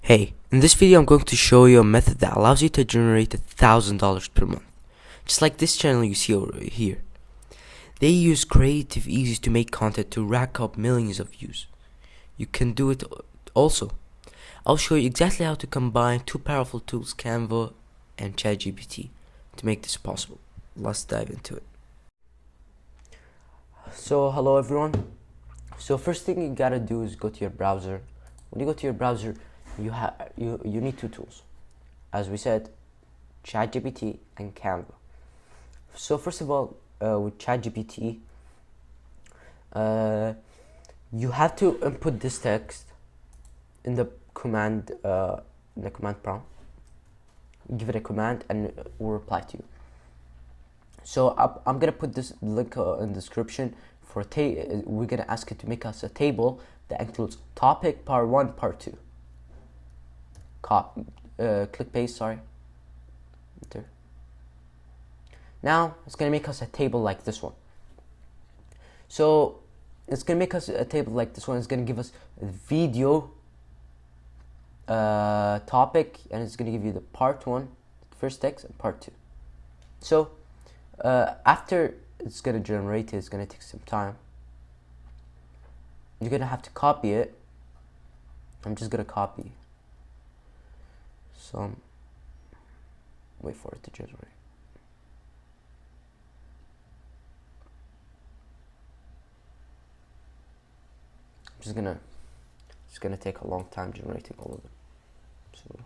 Hey, in this video I'm going to show you a method that allows you to generate $1,000 per month. Just like this channel you see over here. They use creative ease to make content to rack up millions of views. You can do it also. I'll show you exactly how to combine two powerful tools, Canva and ChatGPT, to make this possible. Let's dive into it. So hello everyone. So first thing you gotta do is go to your browser. When you go to your browser, you need two tools, as we said, ChatGPT and Canva. So first of all, with ChatGPT, you have to input this text in the command prompt. Give it a command and it will reply to you. So I'm gonna put this link in the description for we're gonna ask it to make us a table that includes topic, part 1, part 2. Click paste, sorry. Enter. Now it's gonna make us a table like this one. So it's gonna make us a table like this one. It's gonna give us a video topic, and it's gonna give you the part 1, first text, and part 2. So after it's gonna generate it, it's gonna take some time. You're gonna have to copy it. I'm just gonna copy some, wait for it to generate. It's gonna take a long time generating all of them.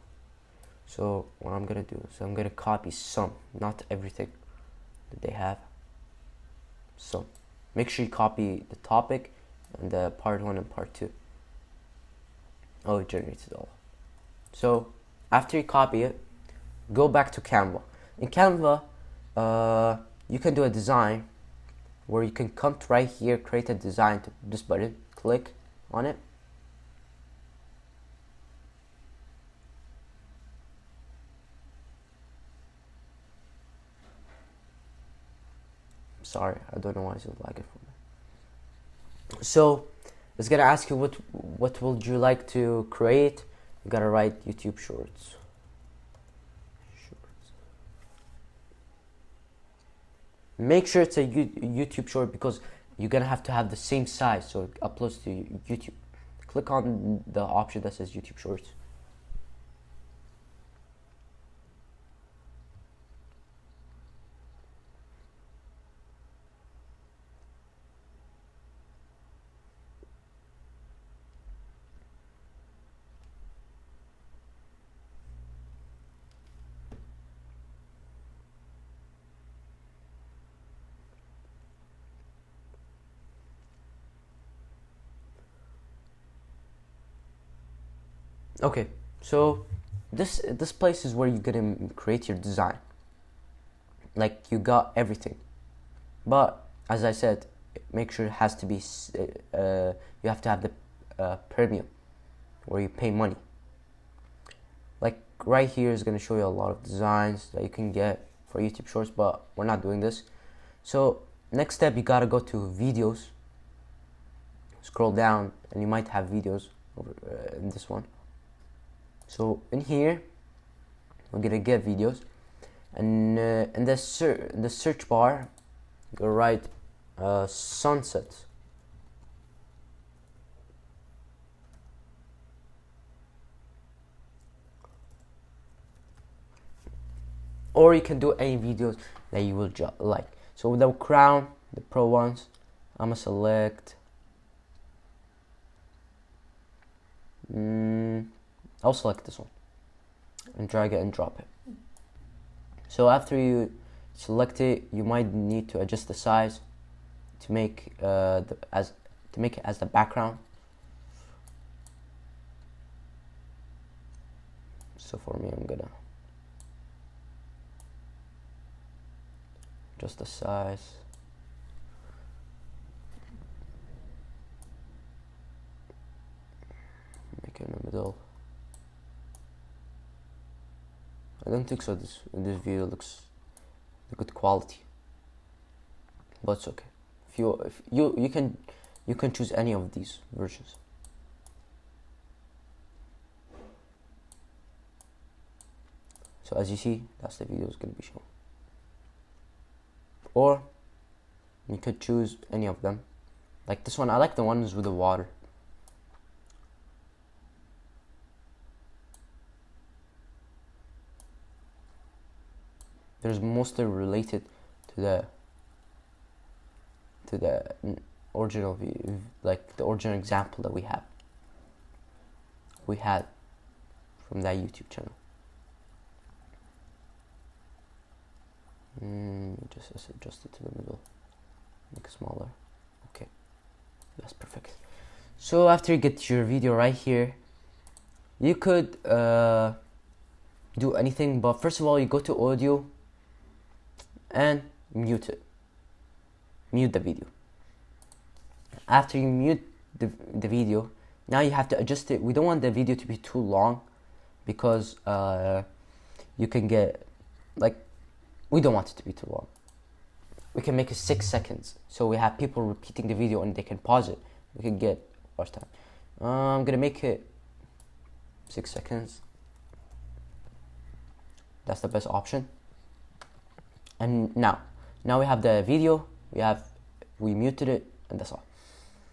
So what I'm gonna do is I'm gonna copy some, not everything that they have. So make sure you copy the topic and the part 1 and part 2. Oh, it generates it all. So after you copy it, go back to Canva. In Canva, you can do a design where you can come to right here, create a design to this button, click on it. Sorry, I don't know why it's lagging for me. So it's gonna ask you what would you like to create. You gotta write YouTube Shorts. Make sure it's a YouTube short because you're gonna have to have the same size so it uploads to YouTube. Click on the option that says YouTube Shorts. Okay, so this place is where you're gonna create your design. Like, you got everything, but as I said, make sure it has to be you have to have the premium, where you pay money. Like right here is gonna show you a lot of designs that you can get for YouTube Shorts, but we're not doing this. So next step, you gotta go to videos, scroll down, and you might have videos over in this one. So in here, we're gonna get videos, and in the search bar, go write sunset. Or you can do any videos that you will like. So with the crown, the pro ones, I'm gonna select. I'll select this one and drag it and drop it. So after you select it, you might need to adjust the size to make it as the background. So for me, I'm gonna adjust the size. Make it in the middle. I don't think so. This video looks good quality, but it's okay. If you can choose any of these versions. So as you see, that's the video is going to be shown. Or you could choose any of them. Like this one, I like the ones with the water. There's mostly related to the original view, like the original example that we had from that YouTube channel. Just adjust it to the middle, make it smaller. Okay, that's perfect. So after you get your video right here, you could do anything, but first of all, you go to audio and mute the video. After you mute the video, now you have to adjust it. We don't want the video to be too long, because you can get, like, we don't want it to be too long. We can make it 6 seconds, so we have people repeating the video and they can pause it. We can get watch time. I'm gonna make it 6 seconds. That's the best option. And now we have the video, we muted it, and that's all.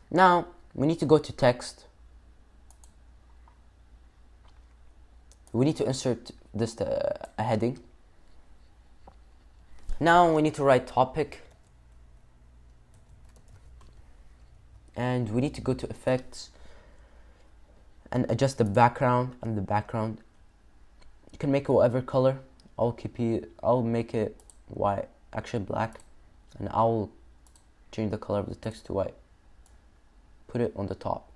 Now we need to go to text. We need to insert this a heading. Now we need to write topic, and we need to go to effects and adjust the background. And the background, you can make it whatever color. I'll make it white, actually black, and I'll change the color of the text to white. Put it on the top.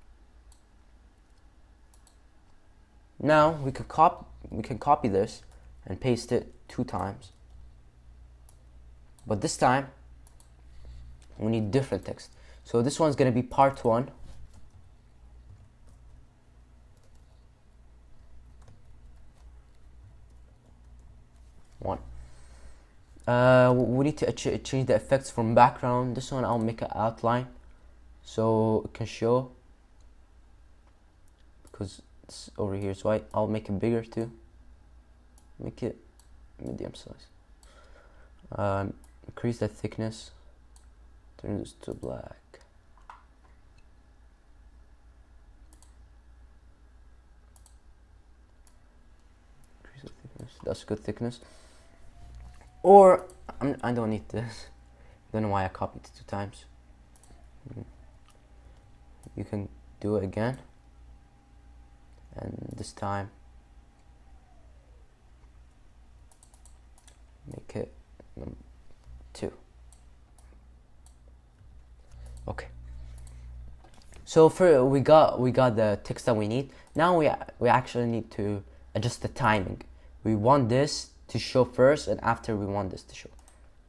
Now we can copy this and paste it 2 times. But this time we need different text. So this one's gonna be part 1. We need to change the effects from background. This one I'll make an outline so it can show, because it's over here is white. I'll make it bigger too. Make it medium size. Increase the thickness. Turn this to black. Increase the thickness. That's good thickness. Or I don't need this. Don't know why I copied it 2 times. You can do it again, and this time make it 2. Okay. So we got the text that we need. Now we actually need to adjust the timing. We want this to show first, and after we want this to show.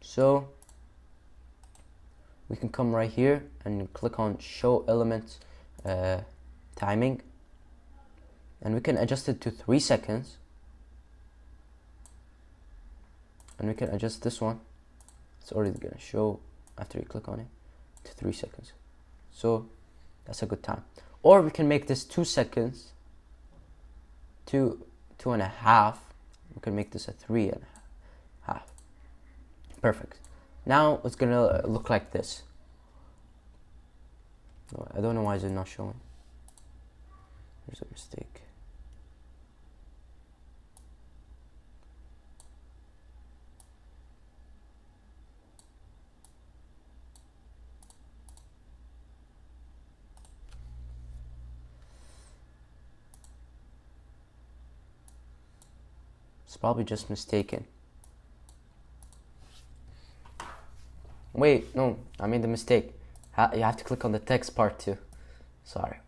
So we can come right here and click on show elements timing, and we can adjust it to 3 seconds, and we can adjust this one. It's already gonna show after you click on it to 3 seconds. So that's a good time. Or we can make this 2 seconds, 2.5. We can make this a 3.5. Perfect. Now it's gonna look like this. I don't know why is it not showing. There's a mistake. It's probably just mistaken. Wait, no, I made the mistake. You have to click on the text part too. Sorry.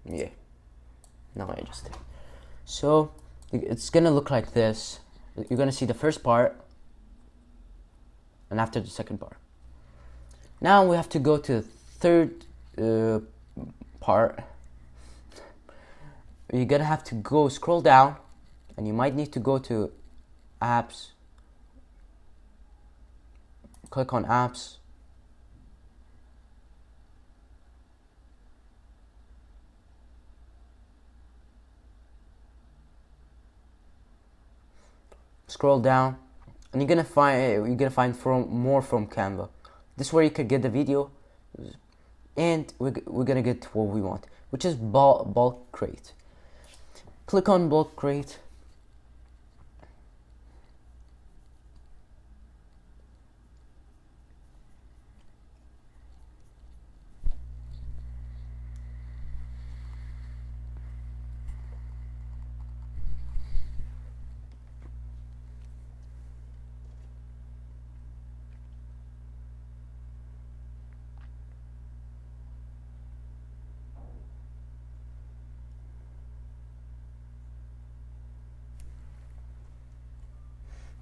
Yeah. Now I adjusted. So it's gonna look like this. You're gonna see the first part, and after the second part. Now we have to go to the third part. You're gonna have to go scroll down, and you might need to go to apps. Click on apps. scroll down, and you're gonna find more from Canva. This is where you could get the video, and we're gonna get what we want, which is bulk create. Click on bulk create.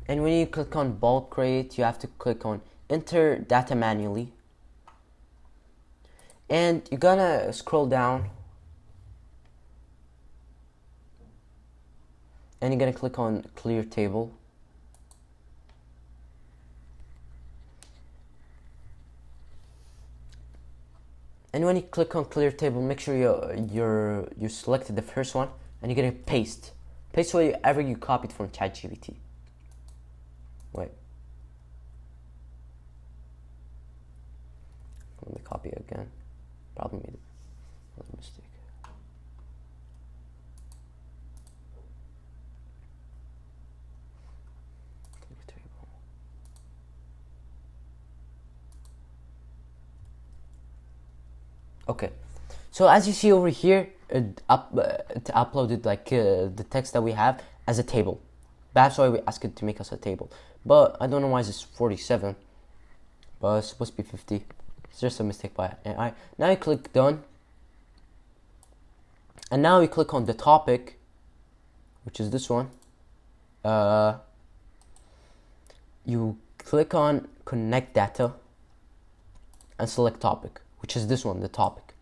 And when you click on bulk create, you have to click on enter data manually, and you're gonna scroll down, and you're gonna click on clear table. And when you click on clear table, make sure you selected the first one, and you're gonna paste whatever you copied from ChatGPT. Wait, let me copy it again. Probably made a mistake. Clear table. Okay, so as you see over here, it uploaded like the text that we have as a table. That's why we asked it to make us a table. But I don't know why it's 47, but it's supposed to be 50. It's just a mistake by AI. Now you click done, and now you click on the topic, which is this one. You click on connect data and select topic, which is this one, the topic.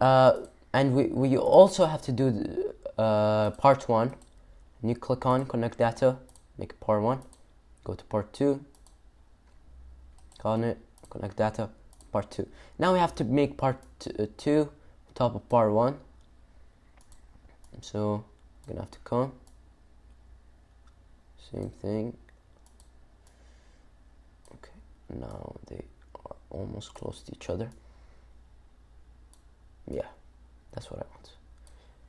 And we also have to do part 1. And you click on connect data, make part 1, go to part 2, connect data, part 2. Now we have to make part 2 on top of part 1. So I'm gonna have to come, same thing. Okay, now they are almost close to each other. Yeah, that's what I want.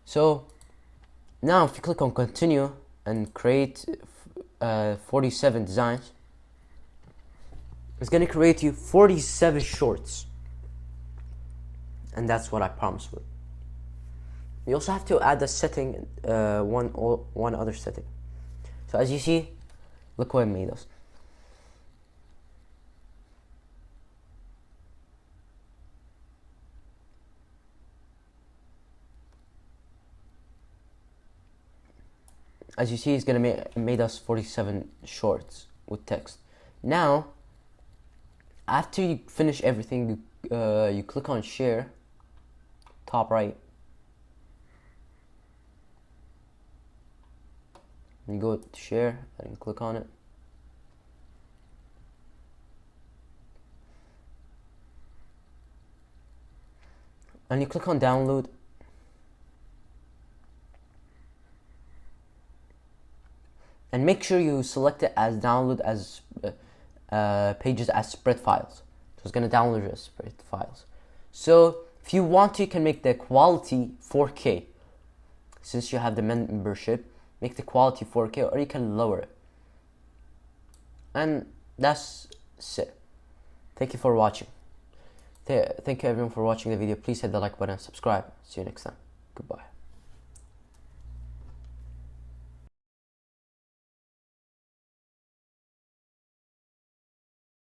So now if you click on continue and create 47 designs, it's going to create you 47 shorts, and that's what I promised with. You also have to add a setting, one other setting. So as you see, look what I made us. As you see, it's gonna made us 47 shorts with text. Now, after you finish everything, you click on share, top right. You go to share and you click on it. And you click on download. And make sure you select it as download as pages as spread files. So it's gonna download your spread files. So if you want to, you can make the quality 4K. Since you have the membership, make the quality 4K, or you can lower it. And that's it. Thank you for watching. Thank you everyone for watching the video. Please hit the like button and subscribe. See you next time. Goodbye.